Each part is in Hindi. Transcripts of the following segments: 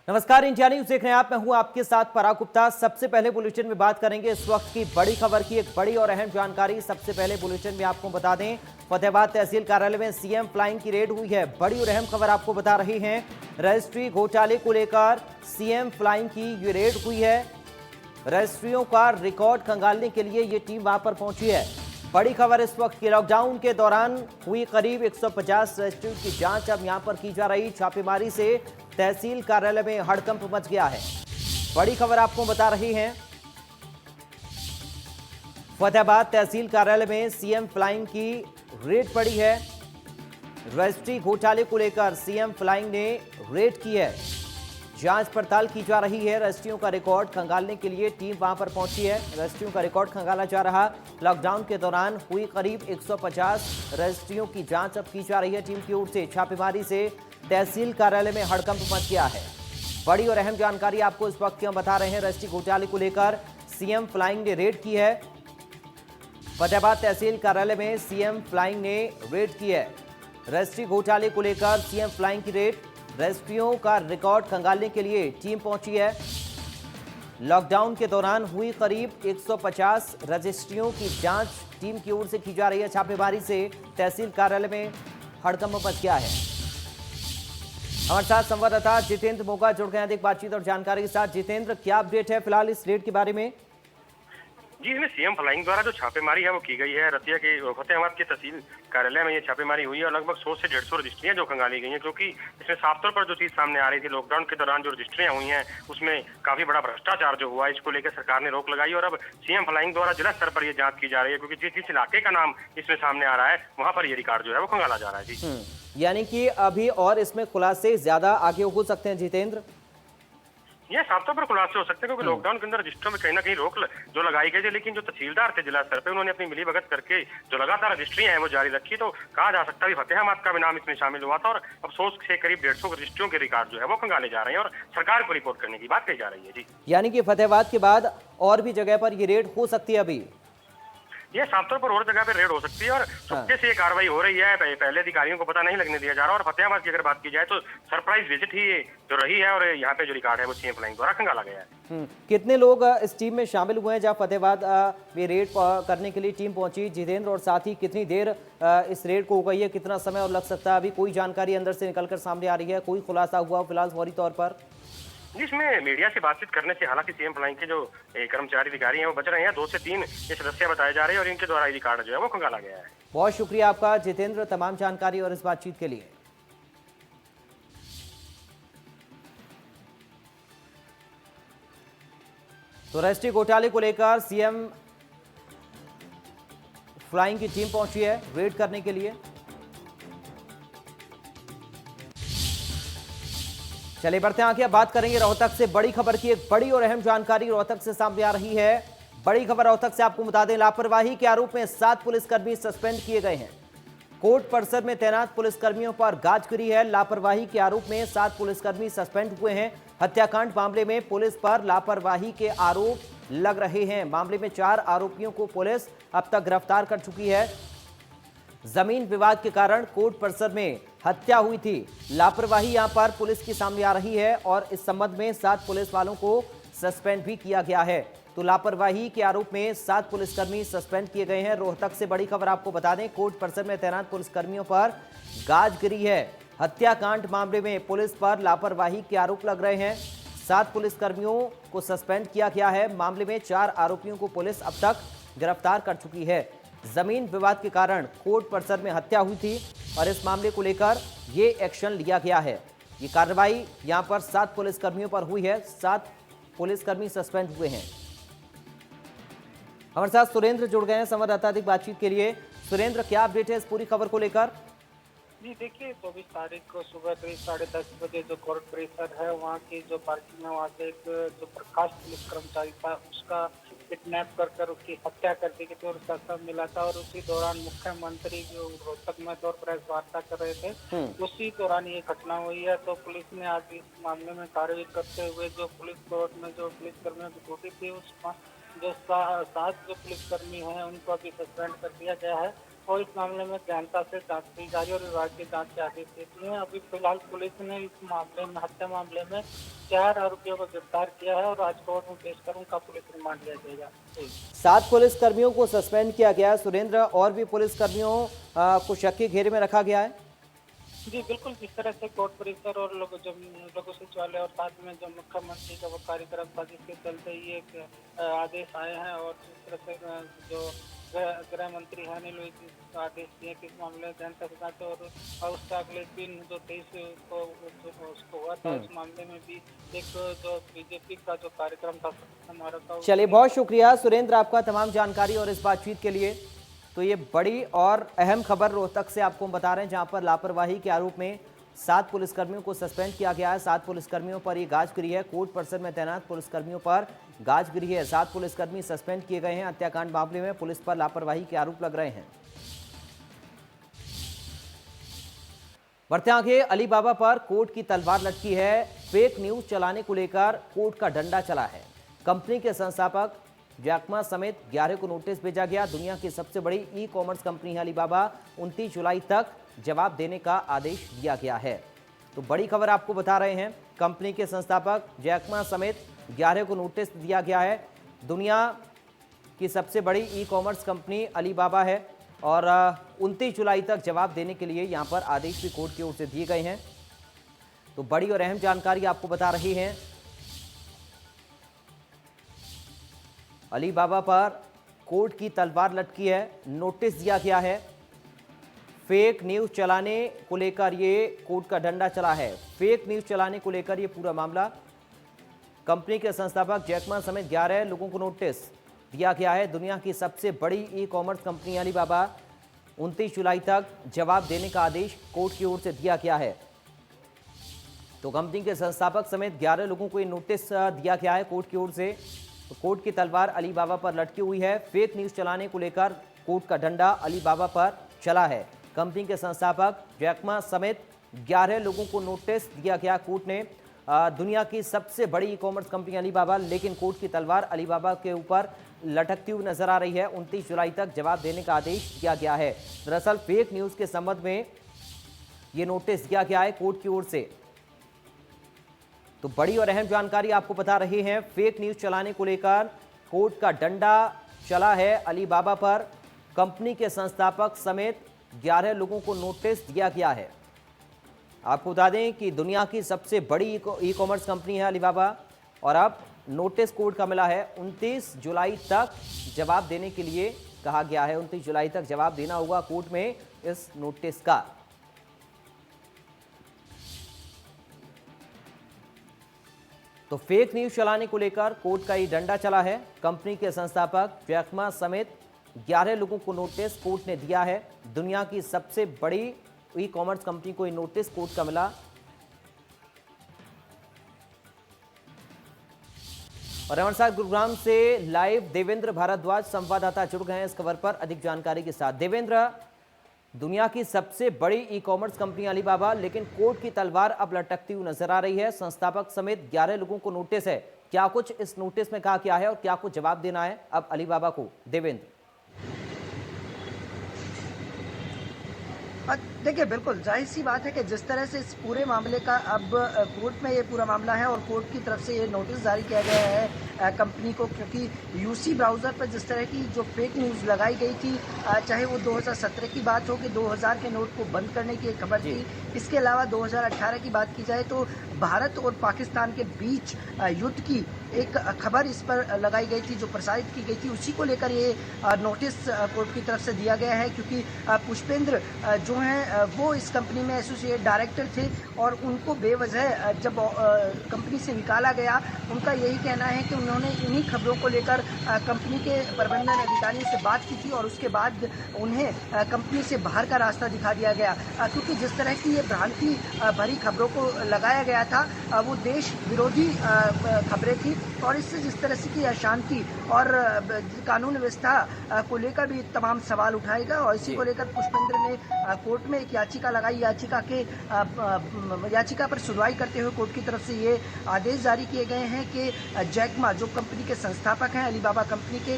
नमस्कार, इंडिया न्यूज देख रहे हैं आप। मैं हूं आपके साथ पराग गुप्ता। सबसे पहले बुलेटिन में बात करेंगे इस वक्त की बड़ी खबर की, एक बड़ी और अहम जानकारी। सबसे पहले बुलेटिन में आपको बता दें, फतेहाबाद तहसील कार्यालय में सीएम फ्लाइंग की रेड हुई है। बड़ी और अहम खबर आपको बता रही हैं, रजिस्ट्री घोटाले को लेकर सीएम फ्लाइंग की ये रेड हुई है। रजिस्ट्रियों का रिकॉर्ड खंगालने के लिए ये टीम वहां पर पहुंची है। बड़ी खबर इस वक्त की, लॉकडाउन के दौरान हुई करीब 150 रजिस्ट्रियों की जांच अब यहां पर की जा रही। छापेमारी से तहसील कार्यालय में हड़कंप मच गया है। बड़ी खबर आपको बता रही हैं, फतेहाबाद तहसील कार्यालय में सीएम फ्लाइंग की रेड पड़ी है। रजिस्ट्री घोटाले को लेकर सीएम फ्लाइंग ने रेड की है। जांच पड़ताल की जा रही है। रजिस्ट्रियों का रिकॉर्ड खंगालने के लिए टीम वहां पर पहुंची है। रजिस्ट्रियों का रिकॉर्ड खंगाला जा रहा। लॉकडाउन के दौरान हुई करीब 150 रजिस्ट्रियों की जांच अब की जा रही है टीम की ओर से। छापेमारी से तहसील कार्यालय में हड़कंप मच गया है। बड़ी और अहम जानकारी आपको इस वक्त की हम बता रहे हैं। रजिस्ट्री घोटाले को लेकर सीएम फ्लाइंग ने रेड की है। फतेहाबाद तहसील कार्यालय में सीएम फ्लाइंग ने रेड की है। रजिस्ट्री घोटाले को लेकर सीएम फ्लाइंग की रेड। रजिस्ट्रियों का रिकॉर्ड खंगालने के लिए टीम पहुंची है। लॉकडाउन के दौरान हुई करीब 150 रजिस्ट्रियों की जांच टीम की ओर से की जा रही है। छापेमारी से तहसील कार्यालय में हड़कंप मच गया है। हमारे साथ संवाददाता जितेंद्र मोगा जुड़ गए हैं अधिक बातचीत और जानकारी के साथ। जितेंद्र, क्या अपडेट है फिलहाल इस रेड के बारे में? जी, इसमें सीएम फ्लाइंग द्वारा जो छापेमारी है वो की गई है। रतिया के फतेहाबाद के तहसील कार्यालय में ये छापेमारी हुई है और लगभग 100 से 150 रजिस्ट्रियां जो खंगाली गई हैं, क्योंकि इसमें साफ तौर पर जो चीज सामने आ रही थी, लॉकडाउन के दौरान जो रजिस्ट्रियां हुई हैं उसमें काफी बड़ा भ्रष्टाचार जो हुआ है, इसको लेकर सरकार ने रोक लगाई और अब सीएम फ्लाइंग द्वारा जिला स्तर पर यह जांच की जा रही है, क्योंकि जिस जिस इलाके का नाम इसमें सामने आ रहा है वहां पर ये रिकॉर्ड जो है वो खंगाला जा रहा है। जी, यानी कि अभी और इसमें खुलासे ज्यादा आगे हो सकते हैं जितेंद्र? ये साफ तौर पर खुलासे हो सकते हैं, क्योंकि लॉकडाउन के अंदर रजिस्टरों में कहीं ना कहीं रोक जो लगाई गई थी, लेकिन जो तहसीलदार थे जिला स्तर पे उन्होंने अपनी मिलीभगत करके जो लगातार रजिस्ट्रियां हैं वो जारी रखी। तो कहा जा सकता है फतेहाबाद का भी नाम इसमें शामिल हुआ था और अब 100 से करीब 150 रजिस्ट्रियों के रिकॉर्ड जो है वो खंगाले जा रहे हैं और सरकार को रिपोर्ट करने की बात कही जा रही है। जी, यानी कि फतेहाबाद के बाद और भी जगह पर ये रेड हो सकती है अभी? ये साफ तौर पर और जगह पे रेड हो सकती है और चुपके से ये कार्रवाई हो रही है। पहले अधिकारियों को पता नहीं लगने दिया जा रहा और फतेहाबाद की अगर बात की जाए तो सरप्राइज विजिट ही जो रही है और यहाँ पे जो रिकॉर्ड है वो सीएम फ्लाइंग द्वारा खंगाला गया है। कितने लोग इस टीम में शामिल हुए हैं जहाँ फतेहाबाद में रेड करने के लिए टीम पहुंची जितेंद्र, और साथ ही कितनी देर इस रेड को हो गई है, कितना समय और लग सकता है? अभी कोई जानकारी अंदर से निकलकर सामने आ रही है, कोई खुलासा हुआ फिलहाल फौरी तौर पर? जिसमें मीडिया से बातचीत करने से हालांकि सीएम फ्लाइंग के जो कर्मचारी अधिकारी हैं वो बच रहे हैं। 2 से 3 ये सदस्य बताए जा रहे हैं और इनके द्वारा आई कार्ड जो है वो खंगाला गया है। बहुत शुक्रिया आपका जितेंद्र, तमाम जानकारी और इस बातचीत के लिए। तो रजिस्ट्री घोटाले को लेकर सीएम फ्लाइंग की टीम पहुंची है रेड करने के लिए। चलिए बढ़ते हैं आगे, अब बात करेंगे रोहतक से। बड़ी खबर की, एक बड़ी और अहम जानकारी रोहतक से सामने आ रही है। बड़ी खबर रोहतक से आपको बता दें, लापरवाही के आरोप में 7 पुलिसकर्मी सस्पेंड किए गए हैं। कोर्ट परिसर में तैनात पुलिसकर्मियों पर गाज गिरी है। लापरवाही के आरोप में 7 पुलिसकर्मी सस्पेंड हुए हैं। हत्याकांड मामले में पुलिस पर लापरवाही के आरोप लग रहे हैं। मामले में 4 आरोपियों को पुलिस अब तक गिरफ्तार कर चुकी है। जमीन विवाद के कारण कोर्ट परिसर में हत्या हुई थी। लापरवाही यहां पर पुलिस की सामने आ रही है और इस संबंध में 7 पुलिस वालों को सस्पेंड भी किया गया है। तो लापरवाही के आरोप में 7 पुलिसकर्मी सस्पेंड किए गए हैं। रोहतक से बड़ी खबर आपको बता दें, कोर्ट परिसर में तैनात पुलिसकर्मियों पर गाज गिरी है। हत्याकांड मामले में पुलिस पर लापरवाही के आरोप लग रहे हैं। 7 पुलिसकर्मियों को सस्पेंड किया गया है। मामले में 4 आरोपियों को पुलिस अब तक गिरफ्तार कर चुकी है। जमीन विवाद के कारण कोर्ट परिसर में हत्या हुई थी और इस मामले को लेकर ये एक्शन लिया गया है। ये कार्रवाई यहां पर 7 पुलिसकर्मियों पर हुई है। 7 पुलिसकर्मी सस्पेंड हुए हैं। हमारे साथ सुरेंद्र जुड़ गए हैं संवाददाता अधिक बातचीत के लिए। सुरेंद्र, क्या अपडेट है इस पूरी खबर को लेकर? जी देखिए, 24 तारीख को सुबह करीब 10:30 बजे जो कोर्ट परिसर है वहाँ की जो पार्किंग है, वहाँ से एक जो प्रकाश पुलिस कर्मचारी था उसका किडनैप कर उसकी हत्या कर दी गई थी और उसका शव मिला था। और उसी दौरान मुख्यमंत्री जो रोहतक में दौर प्रेस वार्ता कर रहे थे, उसी दौरान ये घटना हुई है। तो पुलिस ने आज इस मामले में कार्रवाई करते हुए जो पुलिस कोर्ट में जो पुलिसकर्मियों की ड्यूटी थी उसका जो 7 जो पुलिसकर्मी हैं उनको अभी सस्पेंड कर दिया गया है और इस मामले में गहनता से जांच की जा रही है और विभाग की जांच के आदेश दे दिए हैं। अभी फिलहाल पुलिस ने इस मामले में, हत्या मामले में 4 आरोपियों को गिरफ्तार किया है और आज कोर्ट में पेश कर उनका पुलिस रिमांड लिया जाएगा। 7 पुलिसकर्मियों को सस्पेंड किया गया है सुरेंद्र, और भी पुलिसकर्मियों को शक के घेरे में रखा गया है। जी बिल्कुल, जिस तरह से कोर्ट परिसर और लोगों सचिवालय और साथ में जो मुख्यमंत्री का वो कार्यक्रम था, जिसके चलते ये आदेश आए हैं, और जिस तरह से जो गृह मंत्री है अनिल विज आदेश दिए कि इस मामले में जनता से जांच, और उसके अगले दिन जो 23 को उसको हुआ था, उस मामले में भी एक जो बीजेपी का जो कार्यक्रम था समारोह का। चलिए, बहुत शुक्रिया सुरेंद्र आपका तमाम जानकारी और इस बातचीत के लिए। तो ये बड़ी और अहम खबर रोहतक से आपको हम बता रहे हैं, जहां पर लापरवाही के आरोप में 7 पुलिसकर्मियों को सस्पेंड किया गया है। 7 पुलिसकर्मियों पर ये गाज गिरी है। कोर्ट परिसर में तैनात पुलिसकर्मियों पर गाज गिरी है। 7 पुलिसकर्मी सस्पेंड किए गए हैं। हत्याकांड मामले में पुलिस पर लापरवाही के आरोप लग रहे हैं। बढ़ते आगे, अलीबाबा पर कोर्ट की तलवार लटकी है। फेक न्यूज चलाने को लेकर कोर्ट का डंडा चला है। कंपनी के संस्थापक जैक मा समेत 11 को नोटिस भेजा गया। दुनिया की सबसे बड़ी ई कॉमर्स कंपनी है अलीबाबा। 29 जुलाई तक जवाब देने का आदेश दिया गया है। तो बड़ी खबर आपको बता रहे हैं, कंपनी के संस्थापक जैक मा समेत 11 को नोटिस दिया गया है। दुनिया की सबसे बड़ी ई कॉमर्स कंपनी अलीबाबा है और 29 जुलाई तक जवाब देने के लिए यहां पर आदेश भी कोर्ट की ओर से दिए गए हैं। तो बड़ी और अहम जानकारी आपको बता रही है। अलीबाबा पर कोर्ट की तलवार लटकी है। नोटिस दिया गया है। फेक न्यूज चलाने को लेकर ये कोर्ट का डंडा चला है। फेक न्यूज चलाने को लेकर ये पूरा मामला। कंपनी के संस्थापक जैक मा समेत 11 लोगों को नोटिस दिया गया है। दुनिया की सबसे बड़ी ई कॉमर्स कंपनी अलीबाबा, 29 जुलाई तक जवाब देने का आदेश कोर्ट की ओर से दिया गया है। तो कंपनी के संस्थापक समेत 11 लोगों को ये नोटिस दिया गया है कोर्ट की ओर से। तो कोर्ट की तलवार अलीबाबा पर लटकी हुई है। फेक न्यूज चलाने को लेकर कोर्ट का डंडा अलीबाबा पर चला है। कंपनी के संस्थापक जैक मा समेत 11 लोगों को नोटिस दिया गया कोर्ट ने। दुनिया की सबसे बड़ी ई कॉमर्स कंपनी अलीबाबा, लेकिन कोर्ट की तलवार अलीबाबा के ऊपर लटकती हुई नजर आ रही है। 29 जुलाई तक जवाब देने का आदेश दिया गया है। दरअसल फेक न्यूज के संबंध में ये नोटिस दिया गया है कोर्ट की ओर से। तो बड़ी और अहम जानकारी आपको बता रहे हैं। फेक न्यूज चलाने को लेकर कोर्ट का डंडा चला है अलीबाबा पर। कंपनी के संस्थापक समेत 11 लोगों को नोटिस दिया गया है। आपको बता दें कि दुनिया की सबसे बड़ी ई कॉमर्स कंपनी है अलीबाबा, और अब नोटिस कोर्ट का मिला है। 29 जुलाई तक जवाब देने के लिए कहा गया है। 29 जुलाई तक जवाब देना होगा कोर्ट में इस नोटिस का। तो फेक न्यूज चलाने को लेकर कोर्ट का ये डंडा चला है। कंपनी के संस्थापक जैक मा समेत 11 लोगों को नोटिस कोर्ट ने दिया है। दुनिया की सबसे बड़ी ई कॉमर्स कंपनी को ये नोटिस कोर्ट का मिला। और अमरसार गुरुग्राम से लाइव देवेंद्र भारद्वाज संवाददाता जुड़ गए हैं इस खबर पर अधिक जानकारी के साथ। देवेंद्र, दुनिया की सबसे बड़ी ई कॉमर्स कंपनी अलीबाबा, लेकिन कोर्ट की तलवार अब लटकती हुई नजर आ रही है। संस्थापक समेत 11 लोगों को नोटिस है। क्या कुछ इस नोटिस में कहा गया है और क्या कुछ जवाब देना है अब अलीबाबा को? देवेंद्र, देखिए, बिल्कुल जाहिर सी बात है कि जिस तरह से इस पूरे मामले का अब कोर्ट में ये पूरा मामला है और कोर्ट की तरफ से ये नोटिस जारी किया गया है कंपनी को, क्योंकि यूसी ब्राउज़र पर जिस तरह की जो फेक न्यूज़ लगाई गई थी, चाहे वो 2017 की बात हो कि 2000 के नोट को बंद करने की एक खबर थी, इसके अलावा 2018 की बात की जाए तो भारत और पाकिस्तान के बीच युद्ध की एक खबर इस पर लगाई गई थी जो प्रसारित की गई थी, उसी को लेकर ये नोटिस कोर्ट की तरफ से दिया गया है। क्योंकि पुष्पेंद्र जो हैं वो इस कंपनी में एसोसिएट डायरेक्टर थे और उनको बेवजह जब कंपनी से निकाला गया, उनका यही कहना है कि उन्होंने इन्हीं खबरों को लेकर कंपनी के प्रबंधन अधिकारियों से बात की थी और उसके बाद उन्हें कंपनी से बाहर का रास्ता दिखा दिया गया। क्योंकि जिस तरह की ये भ्रांति भरी खबरों को लगाया गया था वो देश विरोधी खबरें थी और इससे जिस तरह से की अशांति और कानून व्यवस्था को लेकर भी तमाम सवाल उठाएगा। और इसी को लेकर पुष्पेंद्र ने कोर्ट में एक याचिका लगाई। याचिका पर सुनवाई करते हुए कोर्ट की तरफ से ये आदेश जारी किए गए हैं कि जैक मा जो कंपनी के संस्थापक हैं अलीबाबा कंपनी के,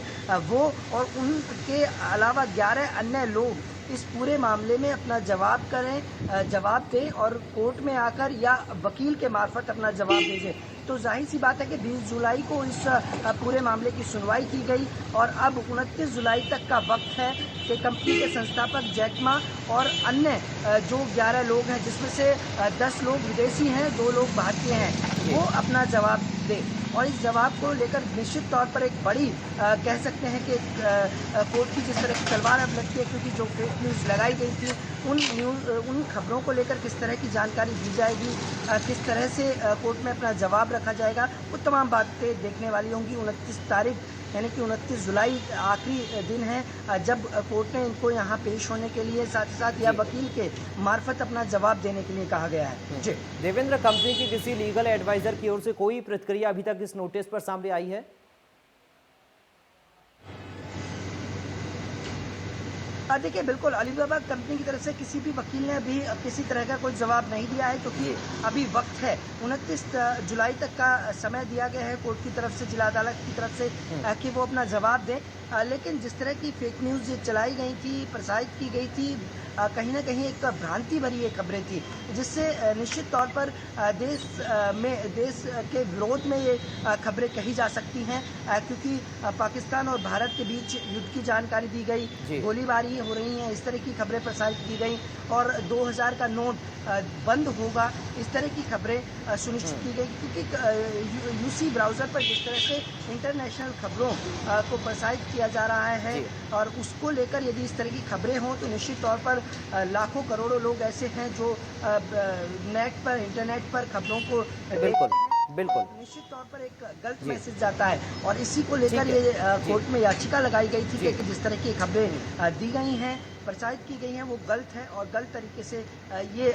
वो और उनके अलावा 11 अन्य लोग इस पूरे मामले में अपना जवाब करें, जवाब दें और कोर्ट में आकर या वकील के मार्फत अपना जवाब दीजिए। तो जाहिर सी बात है कि 20 जुलाई को इस पूरे मामले की सुनवाई की गई और अब 29 जुलाई तक का वक्त है कि कंपनी के संस्थापक जैक मा और अन्य जो 11 लोग हैं, जिसमें से 10 लोग विदेशी हैं, 2 लोग भारतीय हैं, वो अपना जवाब दें। और इस जवाब को लेकर निश्चित तौर पर एक बड़ी कह सकते हैं कि कोर्ट की जिस तरह की तलवार अब लगती है, क्योंकि जो फेक न्यूज़ लगाई गई थी उन खबरों को लेकर किस तरह की जानकारी दी जाएगी, किस तरह से कोर्ट में अपना जवाब रखा जाएगा, वो तमाम बातें देखने वाली होंगी। 29 तारीख यानी कि 29 जुलाई आखिरी दिन है जब कोर्ट ने इनको यहाँ पेश होने के लिए साथ ही साथ या वकील के मार्फत अपना जवाब देने के लिए कहा गया है। जी देवेंद्र, कंपनी की किसी लीगल एडवाइजर की ओर से कोई प्रतिक्रिया अभी तक इस नोटिस पर सामने आई है? देखिए, बिल्कुल अलीबाबा कंपनी की तरफ से किसी भी वकील ने अभी किसी तरह का कोई जवाब नहीं दिया है, क्योंकि अभी वक्त है 29 जुलाई तक का समय दिया गया है कोर्ट की तरफ से, जिला अदालत की तरफ से कि वो अपना जवाब दें। लेकिन जिस तरह की फेक न्यूज़ चलाई गई थी, प्रसारित की गई थी, कहीं ना कहीं एक भ्रांति भरी ये खबरें थी, जिससे निश्चित तौर पर देश के विरोध में ये खबरें कही जा सकती हैं, क्योंकि पाकिस्तान और भारत के बीच युद्ध की जानकारी दी गई, गोलीबारी हो रही है, इस तरह की खबरें प्रसारित की गई और 2000 का नोट बंद होगा, इस तरह की खबरें सुनिश्चित की गई, क्योंकि यूसी ब्राउज़र पर जिस तरह से इंटरनेशनल खबरों को प्रसारित किया जा रहा है और उसको लेकर यदि इस तरह की खबरें हों तो निश्चित तौर पर लाखों करोड़ों लोग ऐसे हैं जो नेट पर, इंटरनेट पर खबरों को बिल्कुल निश्चित तौर पर एक गलत मैसेज जाता है और इसी को लेकर ये कोर्ट में याचिका लगाई गई थी कि जिस तरह की खबरें दी गई हैं, प्रसारित की गई हैं, वो गलत है और गलत तरीके से ये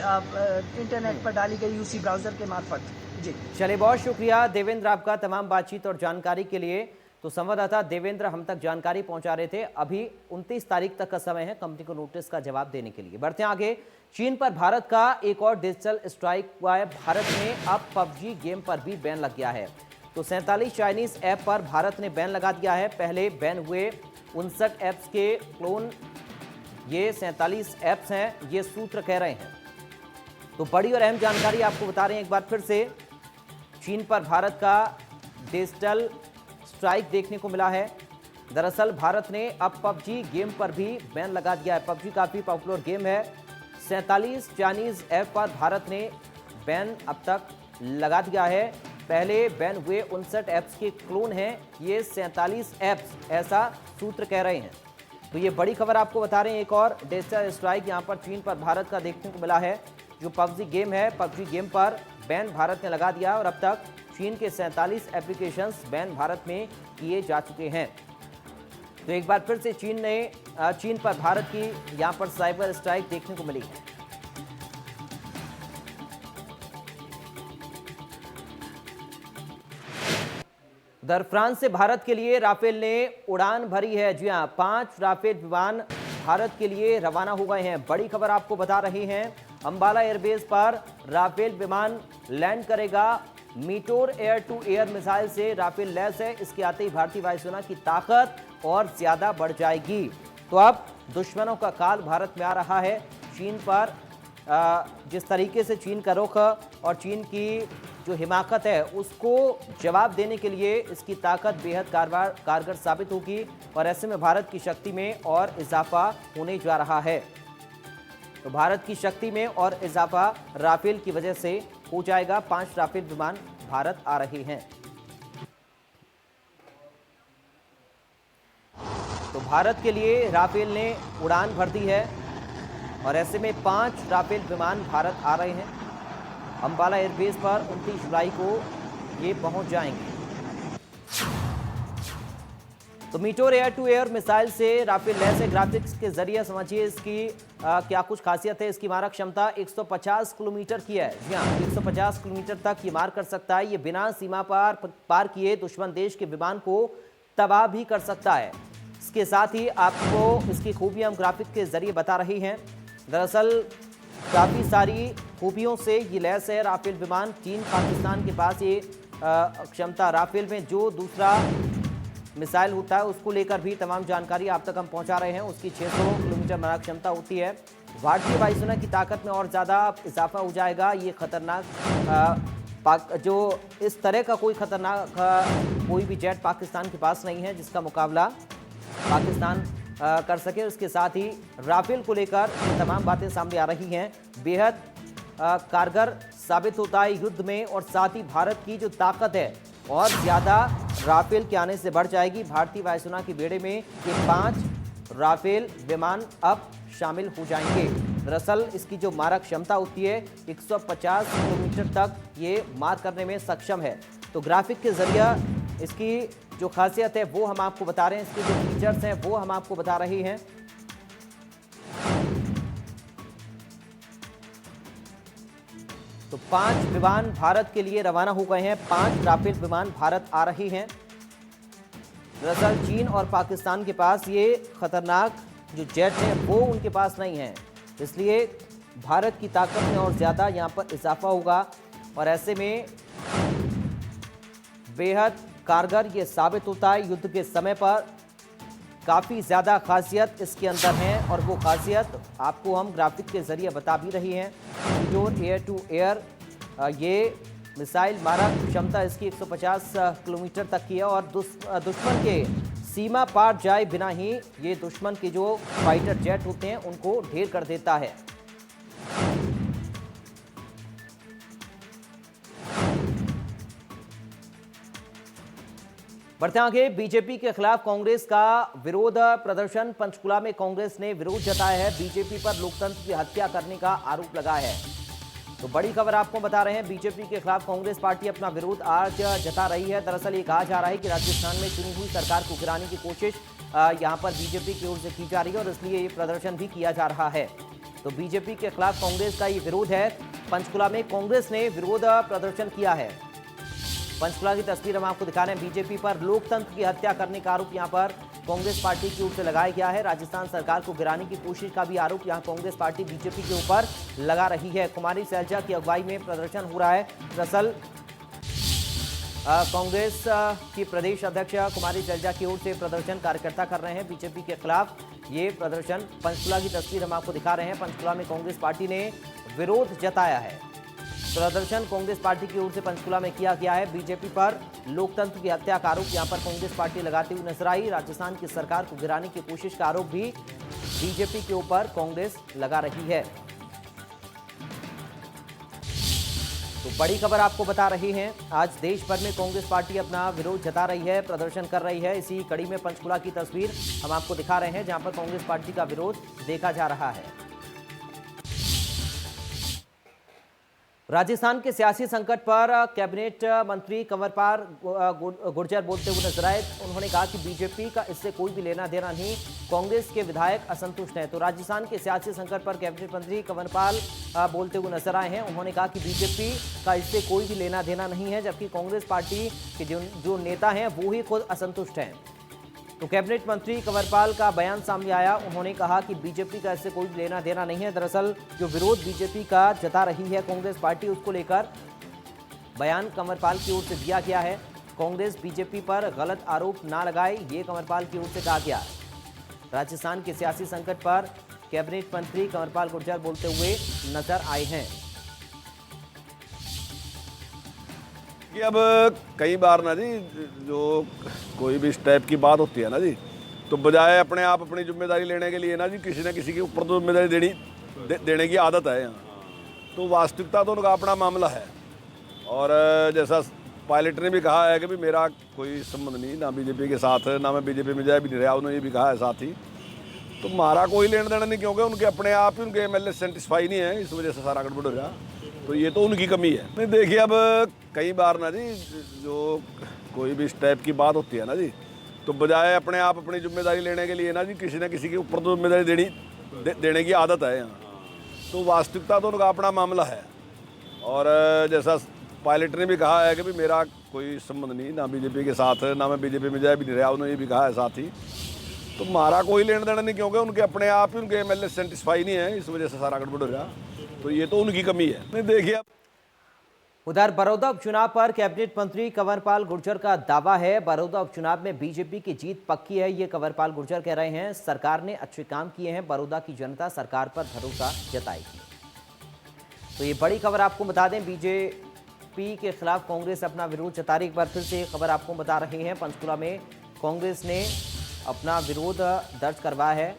इंटरनेट पर डाली गई यूसी ब्राउज़र के मार्फत। जी चलिए, बहुत शुक्रिया देवेंद्र आपका तमाम बातचीत और जानकारी के लिए। तो संवाददाता देवेंद्र हम तक जानकारी पहुंचा रहे थे। अभी 29 तारीख तक का समय है कंपनी को नोटिस का जवाब देने के लिए। बढ़ते हैं आगे। चीन पर भारत का एक और डिजिटल स्ट्राइक हुआ है। भारत में अब पबजी गेम पर भी बैन लग गया है। तो 47 चाइनीज ऐप पर भारत ने बैन लगा दिया है। पहले बैन हुए 59 ऐप्स के क्लोन, ये 47 ऐप्स हैं, ये सूत्र कह रहे हैं। तो बड़ी और अहम जानकारी आपको बता रहे हैं एक बार फिर से। चीन पर भारत का डिजिटल स्ट्राइक देखने को मिला है। दरअसल भारत ने अब पबजी गेम पर भी बैन लगा दिया है। पबजी काफ़ी पॉपुलर गेम है। 47 चाइनीज ऐप पर भारत ने बैन अब तक लगा दिया है। पहले बैन हुए 59 ऐप्स के क्लोन हैं, ये 47 ऐप्स, ऐसा सूत्र कह रहे हैं। तो ये बड़ी खबर आपको बता रहे हैं। एक और डिजिटल स्ट्राइक यहाँ पर चीन पर भारत का देखने को मिला है। जो पबजी गेम है, पबजी गेम पर बैन भारत ने लगा दिया और अब तक चीन के 47 एप्लीकेशंस बैन भारत में किए जा चुके हैं। तो एक बार फिर से चीन पर भारत की यहां पर साइबर स्ट्राइक देखने को मिली है। उधर फ्रांस से भारत के लिए राफेल ने उड़ान भरी है। जी हां, 5 राफेल विमान भारत के लिए रवाना हो गए हैं। बड़ी खबर आपको बता रहे हैं। अंबाला एयरबेस पर राफेल विमान लैंड करेगा। मीटोर एयर टू एयर मिसाइल से राफेल लैस है। इसके आते ही भारतीय वायुसेना की ताकत और ज्यादा बढ़ जाएगी। तो अब दुश्मनों का काल भारत में आ रहा है। चीन पर जिस तरीके से चीन का रुख और चीन की जो हिमाकत है उसको जवाब देने के लिए इसकी ताकत बेहद कारगर साबित होगी और ऐसे में भारत की शक्ति में और इजाफा होने जा रहा है। तो भारत की शक्ति में और इजाफा राफेल की वजह से हो जाएगा। 5 राफेल विमान भारत आ रहे हैं। तो भारत के लिए राफेल ने उड़ान भर दी है और ऐसे में 5 राफेल विमान भारत आ रहे हैं। अंबाला एयरबेस पर 29 जुलाई को ये पहुंच जाएंगे। तो मीटोर एयर टू एयर मिसाइल से राफेल लैस है। ग्राफिक्स के जरिए समझिए इसकी क्या कुछ खासियत है। इसकी मारक क्षमता 150 किलोमीटर की है। जी हाँ, 150 किलोमीटर तक ये मार कर सकता है। ये बिना सीमा पार किए दुश्मन देश के विमान को तबाह भी कर सकता है। इसके साथ ही आपको इसकी खूबियां हम ग्राफिक के जरिए बता रहे हैं। दरअसल काफ़ी सारी खूबियों से ये लैस है राफेल विमान। चीन पाकिस्तान के पास ये क्षमता राफेल में जो दूसरा मिसाइल होता है उसको लेकर भी तमाम जानकारी आप तक हम पहुंचा रहे हैं। उसकी 600 किलोमीटर मारक क्षमता होती है। भारतीय वायुसेना की ताकत में और ज़्यादा इजाफा हो जाएगा। ये खतरनाक जो इस तरह का कोई खतरनाक कोई भी जेट पाकिस्तान के पास नहीं है जिसका मुकाबला पाकिस्तान कर सके। उसके साथ ही राफेल को लेकर ये तमाम बातें सामने आ रही हैं। बेहद कारगर साबित होता है युद्ध में, और साथ ही भारत की जो ताकत है और ज़्यादा राफेल के आने से बढ़ जाएगी। भारतीय वायुसेना के बेड़े में ये 5 राफेल विमान अब शामिल हो जाएंगे। दरअसल इसकी जो मारक क्षमता होती है 150 किलोमीटर तक ये मार करने में सक्षम है। तो ग्राफिक के जरिए इसकी जो खासियत है वो हम आपको बता रहे हैं, इसके जो फीचर्स हैं वो हम आपको बता रहे हैं। तो 5 विमान भारत के लिए रवाना हो गए हैं। 5 राफेल विमान भारत आ रहे हैं। दरअसल चीन और पाकिस्तान के पास ये खतरनाक जो जेट हैं वो उनके पास नहीं है, इसलिए भारत की ताकत में और ज़्यादा यहाँ पर इजाफा होगा। और ऐसे में बेहद कारगर ये साबित होता है युद्ध के समय पर। काफ़ी ज़्यादा खासियत इसके अंदर है और वो खासियत आपको हम ग्राफिक के ज़रिए बता भी रही हैं। जो एयर टू एयर ये मिसाइल मारक क्षमता इसकी 150 किलोमीटर तक की है, और दुश्मन के सीमा पार जाए बिना ही ये दुश्मन के जो फाइटर जेट होते हैं उनको ढेर कर देता है। बढ़ते आगे, बीजेपी के खिलाफ कांग्रेस का विरोध प्रदर्शन। पंचकुला में कांग्रेस ने विरोध जताया है। बीजेपी पर लोकतंत्र की हत्या करने का आरोप लगा है। तो बड़ी खबर आपको बता रहे हैं, बीजेपी के खिलाफ कांग्रेस पार्टी अपना विरोध आज जता रही है। दरअसल ये कहा जा रहा है कि राजस्थान में चुनी हुई सरकार को गिराने की कोशिश यहां पर बीजेपी की ओर से की जा रही है, और इसलिए ये प्रदर्शन भी किया जा रहा है। तो बीजेपी के खिलाफ कांग्रेस का ये विरोध है। पंचकुला में कांग्रेस ने विरोध प्रदर्शन किया है। पंचकुला की तस्वीर हम आपको दिखा रहे हैं। बीजेपी पर लोकतंत्र की हत्या करने का आरोप यहां पर कांग्रेस पार्टी की ओर से लगाया गया है। राजस्थान सरकार को गिराने की कोशिश का भी आरोप यहां कांग्रेस पार्टी बीजेपी के ऊपर लगा रही है। कुमारी सैलजा की अगुवाई में प्रदर्शन हो रहा है। दरअसल कांग्रेस की प्रदेश अध्यक्ष कुमारी सैलजा की ओर से प्रदर्शन कार्यकर्ता कर रहे हैं बीजेपी के खिलाफ। ये प्रदर्शन पंचकुला की तस्वीर हम आपको दिखा रहे हैं। पंचकुला में कांग्रेस पार्टी ने विरोध जताया है। प्रदर्शन कांग्रेस पार्टी की ओर से पंचकुला में किया गया है। बीजेपी पर लोकतंत्र की हत्या का आरोप यहां पर कांग्रेस पार्टी लगाती हुई नजर आई। राजस्थान की सरकार को गिराने की कोशिश का आरोप भी बीजेपी के ऊपर कांग्रेस लगा रही है। तो बड़ी खबर आपको बता रहे हैं, आज देश भर में कांग्रेस पार्टी अपना विरोध जता रही है, प्रदर्शन कर रही है। इसी कड़ी में पंचकुला की तस्वीर हम आपको दिखा रहे हैं, जहां पर कांग्रेस पार्टी का विरोध देखा जा रहा है। राजस्थान के सियासी संकट पर कैबिनेट मंत्री कंवरपाल गुर्जर बोलते हुए नजर आए। उन्होंने कहा कि बीजेपी का इससे कोई भी लेना देना नहीं, कांग्रेस के विधायक असंतुष्ट हैं। तो राजस्थान के सियासी संकट पर कैबिनेट मंत्री कंवरपाल बोलते हुए नजर आए हैं। उन्होंने कहा कि बीजेपी का इससे कोई भी लेना देना नहीं है, जबकि कांग्रेस पार्टी के जो नेता हैं वो ही खुद असंतुष्ट हैं। तो कैबिनेट मंत्री कंवरपाल का बयान सामने आया। उन्होंने कहा कि बीजेपी का इससे कोई लेना देना नहीं है। दरअसल जो विरोध बीजेपी का जता रही है कांग्रेस पार्टी, उसको लेकर बयान कंवरपाल की ओर से दिया गया है। कांग्रेस बीजेपी पर गलत आरोप ना लगाए, ये कंवरपाल की ओर से कहा गया। राजस्थान के सियासी संकट पर कैबिनेट मंत्री कंवरपाल गुर्जर बोलते हुए नजर आए हैं। कि अब कई बार ना जी, जो कोई भी इस टाइप की बात होती है ना जी, तो बजाय अपने आप अपनी जिम्मेदारी लेने के लिए ना जी किसी न किसी के ऊपर तो जिम्मेदारी देने की आदत है यहाँ। तो वास्तविकता तो उनका अपना मामला है, और जैसा पायलट ने भी कहा है कि भी मेरा कोई संबंध नहीं ना बीजेपी के साथ, ना मैं बीजेपी में जाए भी नहीं रहा, उन्होंने ये भी कहा है साथ ही। तो हमारा कोई लेना देना नहीं, क्योंकि उनके अपने आप ही उनके MLA सेटिस्फाई नहीं है, इस वजह से सारा गड़बड़ हो रहा। तो ये तो उनकी कमी है। नहीं देखिए, अब कई बार ना जी, जो कोई भी इस टाइप की बात होती है ना जी, तो बजाय अपने आप अपनी जिम्मेदारी लेने के लिए ना जी किसी न किसी के ऊपर तो जिम्मेदारी देने की आदत है यहाँ। तो वास्तविकता तो उनका अपना मामला है, और जैसा पायलट ने भी कहा है कि भी मेरा कोई संबंध नहीं ना बीजेपी के साथ, ना मैं बीजेपी में जाए भी नहीं रहा, उन्होंने ये भी कहा है साथ ही। तो हमारा कोई लेना देना नहीं, क्योंकि उनके अपने आप ही उनके MLA सेटिस्फाई नहीं है, इस वजह से सारा गड़बड़ हो रहा। तो ये तो उनकी कमी है। नहीं देखिए, उधर बड़ौदा उपचुनाव पर कैबिनेट मंत्री कंवरपाल गुर्जर का दावा है। बड़ौदा उपचुनाव में बीजेपी की जीत पक्की है, ये कंवरपाल गुर्जर कह रहे हैं। सरकार ने अच्छे काम किए हैं, बड़ौदा की जनता सरकार पर भरोसा जताएगी। तो ये बड़ी खबर आपको बता दें, बीजेपी के खिलाफ कांग्रेस अपना विरोध जता रही। एक बार फिर से खबर आपको बता रहे हैं, पंचकुला में कांग्रेस ने अपना विरोध दर्ज करवाया है।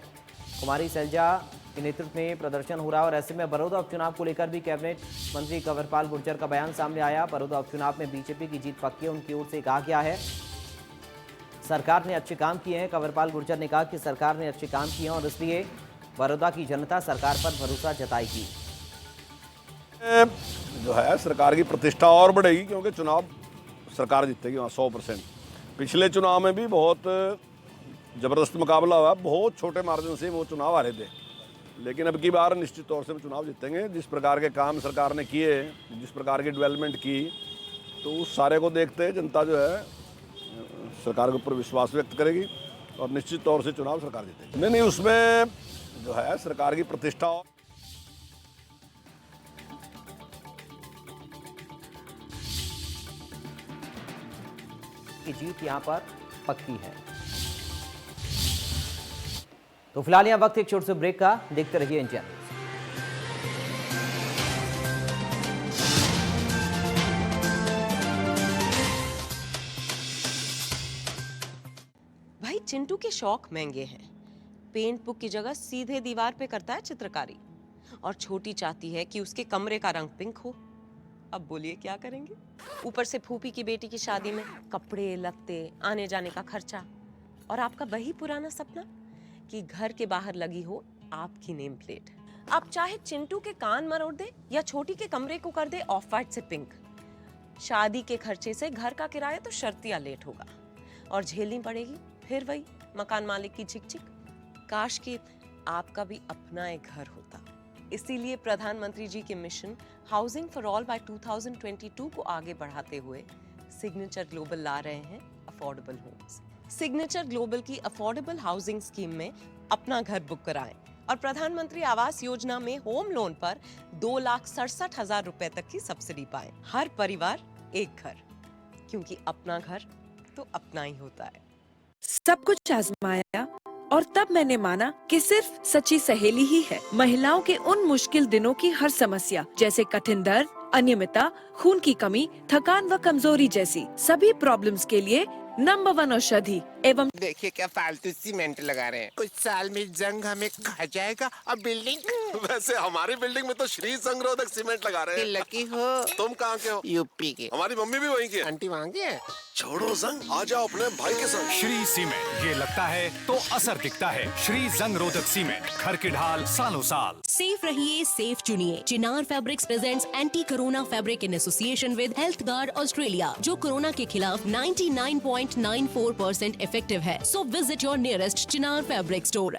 कुमारी सैलजा के नेतृत्व में प्रदर्शन हो रहा है और ऐसे में बड़ौदा उपचुनाव को लेकर भी कैबिनेट मंत्री कंवरपाल गुर्जर का बयान सामने आया। बड़ौदा उपचुनाव में बीजेपी की जीत पक्की है, उनकी ओर से कहा गया है सरकार ने अच्छे काम किए हैं। कंवरपाल गुर्जर ने कहा कि सरकार ने अच्छे काम किए हैं और इसलिए बड़ौदा की जनता सरकार पर भरोसा जताएगी। जो है सरकार की प्रतिष्ठा और बढ़ेगी, क्योंकि चुनाव सरकार जीतेगी वहाँ 100%। पिछले चुनाव में भी बहुत ज़बरदस्त मुकाबला हुआ, बहुत छोटे मार्जिन से वो चुनाव हारे थे, लेकिन अब की बार निश्चित तौर से हम चुनाव जीतेंगे। जिस प्रकार के काम सरकार ने किए, जिस प्रकार की डेवलपमेंट की, तो उस सारे को देखते जनता जो है सरकार के ऊपर विश्वास व्यक्त करेगी और निश्चित तौर से चुनाव सरकार जीतेगी। नहीं, उसमें जो है सरकार की प्रतिष्ठा की जीत यहां पर पक्की है। तो फिलहाल यहां वक्त एक छोटे से ब्रेक का, देखते रहिए इंडिया न्यूज। भाई चिंटू के शौक महंगे हैं। पेंट बुक की जगह सीधे दीवार पे करता है चित्रकारी, और छोटी चाहती है कि उसके कमरे का रंग पिंक हो। अब बोलिए क्या करेंगे? ऊपर से फूफी की बेटी की शादी में कपड़े लत्ते, आने जाने का खर्चा, और आपका वही पुराना सपना कि घर के बाहर लगी हो आपकी नेम प्लेट। आप चाहे चिंटू के कान मरोड़ दे या छोटी के कमरे को कर दे ऑफ वाइट से पिंक, शादी के खर्चे से घर का किराया तो शर्तिया लेट होगा और झेलनी पड़ेगी फिर वही मकान मालिक की झिक-झिक। काश कि आपका भी अपना एक घर होता। इसीलिए प्रधानमंत्री जी के mission housing for all by 2022 को आगे बढ़ाते हुए सिग्नेचर ग्लोबल ला रहे हैं अफोर्डेबल होम्स। सिग्नेचर ग्लोबल की अफोर्डेबल हाउसिंग स्कीम में अपना घर बुक कराएं और प्रधानमंत्री आवास योजना में होम लोन पर 2,67,000 रुपए तक की सब्सिडी पाएं। हर परिवार एक घर, क्योंकि अपना घर तो अपना ही होता है। सब कुछ आजमाया और तब मैंने माना कि सिर्फ सच्ची सहेली ही है महिलाओं के उन मुश्किल दिनों की हर समस्या, जैसे कठिन दर्द, अनियमितता, खून की कमी, थकान व कमजोरी जैसी सभी प्रॉब्लम्स के लिए नंबर 1 औषधि एवं। देखिए क्या फालतू सीमेंट लगा रहे हैं, कुछ साल में जंग हमें खा जाएगा और बिल्डिंग। वैसे हमारी बिल्डिंग में तो श्री संगरोधक सीमेंट लगा रहे हैं। लकी हो। तुम कहाँ के हो? यूपी के। हमारी मम्मी भी वहीं की है। आंटी वहाँ की है। छोड़ो जंग, आ जाओ अपने भाई के संग। श्री सीमेंट, ये लगता है तो असर दिखता है। श्री जंग रोधक सीमेंट, घर की ढाल सालों साल। सेफ रहिए, सेफ चुनिए। Chinar fabrics presents anti corona fabric in association with health guard Australia, जो कोरोना के खिलाफ 99.94% इफेक्टिव है। So visit your nearest Chinar fabric store.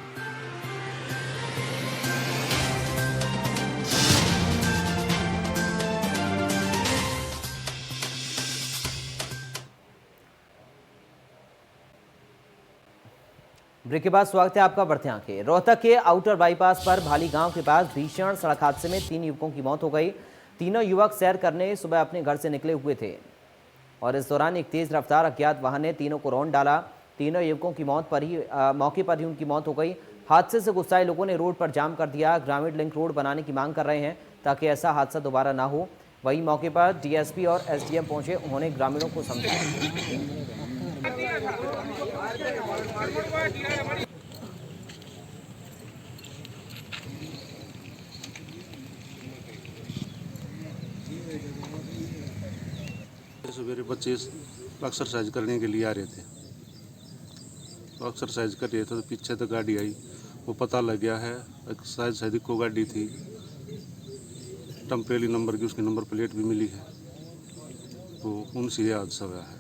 Break के बाद स्वागत है आपका, बढ़ते आंखें। रोहतक के आउटर बाईपास पर भाली गांव के पास भीषण सड़क हादसे में 3 युवकों की मौत हो गई। तीनों युवक सैर करने सुबह अपने घर से निकले हुए थे और इस दौरान एक तेज रफ्तार अज्ञात वाहन ने तीनों को रौंद डाला। तीनों युवकों की मौके पर ही उनकी मौत हो गई। हादसे से गुस्साए लोगों ने रोड पर जाम कर दिया। ग्रामीण लिंक रोड बनाने की मांग कर रहे हैं ताकि ऐसा हादसा दोबारा ना हो। वहीं मौके पर डीएसपी और एसडीएम पहुंचे, उन्होंने ग्रामीणों को समझाया। सवेरे बच्चे एक्सरसाइज करने के लिए आ रहे थे, तो एक्सरसाइज कर रहे थे तो पीछे तो गाड़ी आई, वो पता लग गया है एक्सरसाइज शायद को गाड़ी थी, टम्पेली नंबर की, उसकी नंबर प्लेट भी मिली है, तो उनसे ये हादसा हुआ है।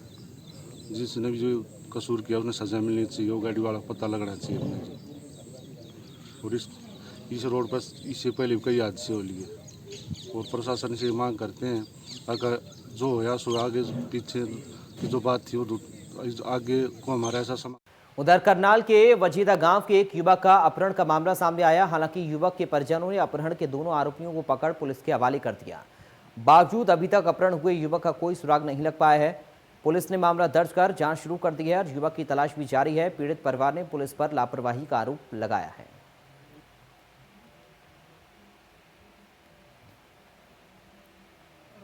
जिसने भी जो कसूर किया उसने सजा मिलनी चाहिए, वो गाड़ी वाला पता लगना चाहिए अपने। और इस रोड पर इससे पहले कई हादसे हो लिए और प्रशासन से मांग करते हैं अगर जो होया सो आगे पीछे की जो बात थी वो आगे को हमारा ऐसा समा। उधर करनाल के वजीदा गांव के एक युवक का अपहरण का मामला सामने आया। हालांकि युवक के परिजनों ने अपहरण के दोनों आरोपियों को पकड़ पुलिस के हवाले कर दिया। बावजूद अभी तक अपहरण हुए युवक का कोई सुराग नहीं लग पाया है। पुलिस ने मामला दर्ज कर जांच शुरू कर दी है और युवक की तलाश भी जारी है। पीड़ित परिवार ने पुलिस पर लापरवाही का आरोप लगाया है।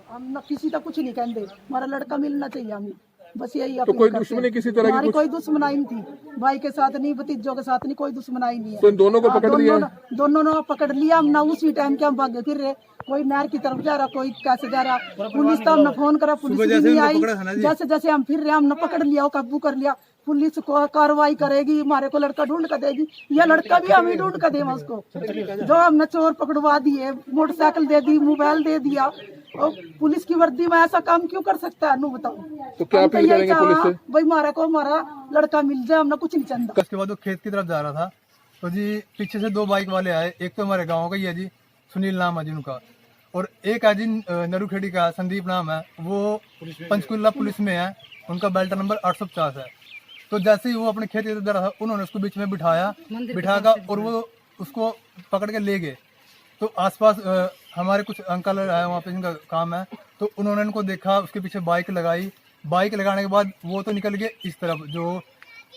हम न किसी का कुछ नहीं कहते, हमारा लड़का मिलना चाहिए हमें, बस यही। तो कोई दुश्मनी किसी तरह की? हमारी कोई दुश्मनाई नहीं थी, भाई के साथ नहीं, भतीजों के साथ नहीं, कोई दुश्मनाई नहीं है। तो इन दोनों को पकड़ लिया? दोनों ने पकड़ लिया। हम ना उसी टाइम के हम भागे फिर रहे, कोई नहर की तरफ जा रहा, कोई कैसे जा रहा। पुलिस तो हमने फोन करा, पुलिस भी नहीं आई। जैसे जैसे हम फिर रहे हमने पकड़ लिया, काबू कर लिया। पुलिस को कार्रवाई करेगी, हमारे को लड़का ढूंढ कर देगी, या लड़का भी हम ही ढूंढ कर देंगे उसको। जो हमने चोर पकड़वा दिए, मोटरसाइकिल दे दी, मोबाइल दे दिया, और पुलिस की वर्दी में ऐसा काम क्यों कर सकता है? बताओ तो क्या अपील करेंगे पुलिस से? भाई हमारा लड़का मिल जाए, हमने कुछ नहीं चाहता। उसके बाद वो खेत की तरफ जा रहा था, तो जी पीछे से 2 बाइक वाले आए। एक तो हमारे गाँव का ही है जी, सुनील नाम है जी उनका, और एक है जी नरूखेड़ी का, संदीप नाम है, वो पंचकुला पुलिस में है, उनका बेल्ट नंबर 850 है। तो जैसे ही वो अपने खेत की तरफ जा रहा था, उन्होंने उसको बीच में बिठाकर और वो उसको पकड़ के ले गए। तो आसपास हमारे कुछ अंकल आए वहाँ पे, जिनका काम है, तो उन्होंने उनको देखा, उसके पीछे बाइक लगाई। बाइक लगाने के बाद वो तो निकल गए इस तरफ जो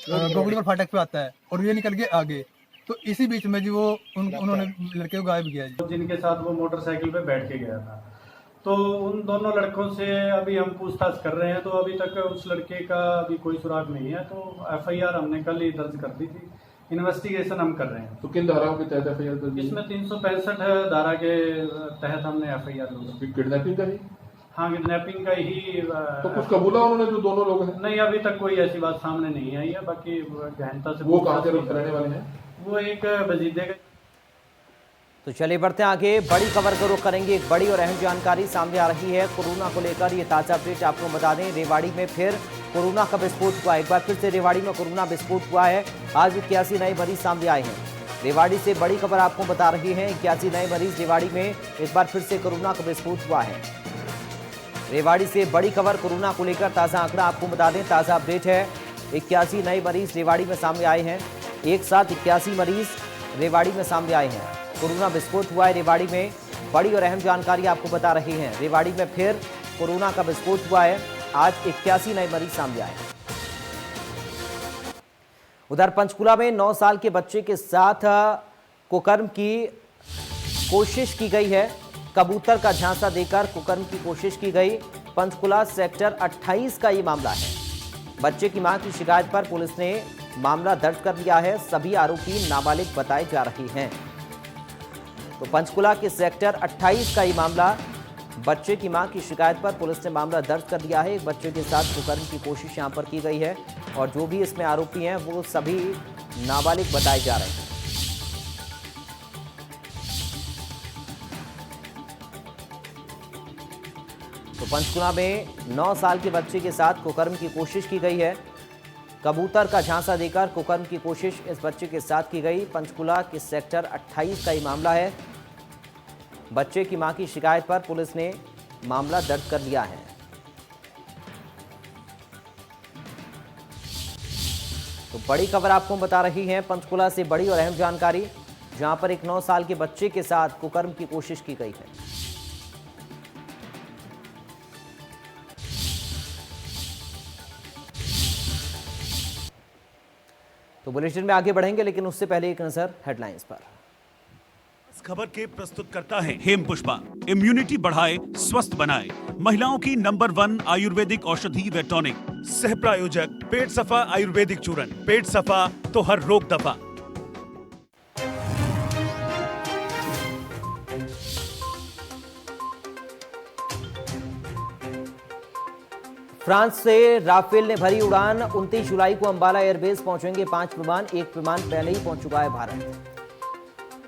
गोगड़ी पर फाटक पे आता है, और ये निकल गए आगे। तो इसी बीच में जी वो उन्होंने लड़के को गायब किया जी। जिनके साथ वो मोटरसाइकिल पे बैठ के गया था, तो उन दोनों लड़कों से अभी हम पूछताछ कर रहे हैं। तो अभी तक उस लड़के का अभी कोई सुराग नहीं है। तो FIR हमने कल ही दर्ज कर दी थी, इन्वेस्टिगेशन हम कर रहे हैं। तो किन धाराओं के तहत FIR दर्ज? इसमें 365 धारा के तहत हमने FIR दी। किडनैपिंग का ही? हाँ, किडनैपिंग का ही। तो कुछ कबूला उन्होंने जो दोनों लोग हैं? नहीं, अभी तक कोई ऐसी बात सामने नहीं आई है। बाकी गहनता से वो कहाँ के रहने वाले हैं? वो एक बजीदे का। तो चलिए बढ़ते हैं आगे, बड़ी खबर को रुख करेंगे। एक बड़ी और अहम जानकारी सामने आ रही है कोरोना को लेकर। ये ताजा अपडेट आपको बता दें, रेवाड़ी में फिर कोरोना का विस्फोट हुआ। एक बार फिर से रेवाड़ी में कोरोना विस्फोट हुआ है। आज 81 नए मरीज सामने आए हैं। रेवाड़ी से बड़ी खबर आपको बता रही है, 81 नए मरीज रेवाड़ी में एक बार फिर से कोरोना का विस्फोट हुआ है। रेवाड़ी से बड़ी खबर कोरोना को लेकर, ताजा आंकड़ा आपको बता दें, ताजा अपडेट है। 81 नए मरीज रेवाड़ी में सामने आए हैं। एक साथ 81 मरीज रेवाड़ी में सामने आए हैं। कोरोना विस्फोट हुआ है रेवाड़ी में। बड़ी और अहम जानकारी आपको बता रही हैं, रेवाड़ी में फिर कोरोना का विस्फोट हुआ है। आज 81 नए मरीज सामने आए। उधर पंचकुला में 9 साल के बच्चे के साथ कुकर्म की कोशिश की गई है। कबूतर का झांसा देकर कुकर्म की कोशिश की गई। पंचकुला सेक्टर 28 का ये मामला है। बच्चे की मां की शिकायत पर पुलिस ने मामला दर्ज कर लिया है। सभी आरोपी नाबालिग बताए जा रहे हैं। तो पंचकुला के सेक्टर 28 का ये मामला, बच्चे की मां की शिकायत पर पुलिस ने मामला दर्ज कर लिया है। एक बच्चे के साथ कुकर्म की कोशिश यहां पर की गई है और जो भी इसमें आरोपी हैं वो सभी नाबालिग बताए जा रहे हैं। तो पंचकुला में 9 साल के बच्चे के साथ कुकर्म की कोशिश की गई है। कबूतर का झांसा देकर कुकर्म की कोशिश इस बच्चे के साथ की गई। पंचकुला के सेक्टर 28 का ये मामला है। बच्चे की मां की शिकायत पर पुलिस ने मामला दर्ज कर लिया है। तो बड़ी खबर आपको बता रही है पंचकुला से, बड़ी और अहम जानकारी, जहां पर एक 9 साल के बच्चे के साथ कुकर्म की कोशिश की गई है। तो बुलेटिन में आगे बढ़ेंगे, लेकिन उससे पहले एक नजर हेडलाइंस पर। इस खबर के प्रस्तुत करता है हेम पुष्पा। इम्यूनिटी बढ़ाए, स्वस्थ बनाए, महिलाओं की नंबर 1 आयुर्वेदिक औषधि व टॉनिक। सह प्रायोजक पेट सफा आयुर्वेदिक चूरन। पेट सफा तो हर रोग दफा। फ्रांस से राफेल ने भरी उड़ान। 29 जुलाई को अंबाला एयरबेस पहुंचेंगे 5 विमान। एक विमान पहले ही पहुंच चुका है भारत।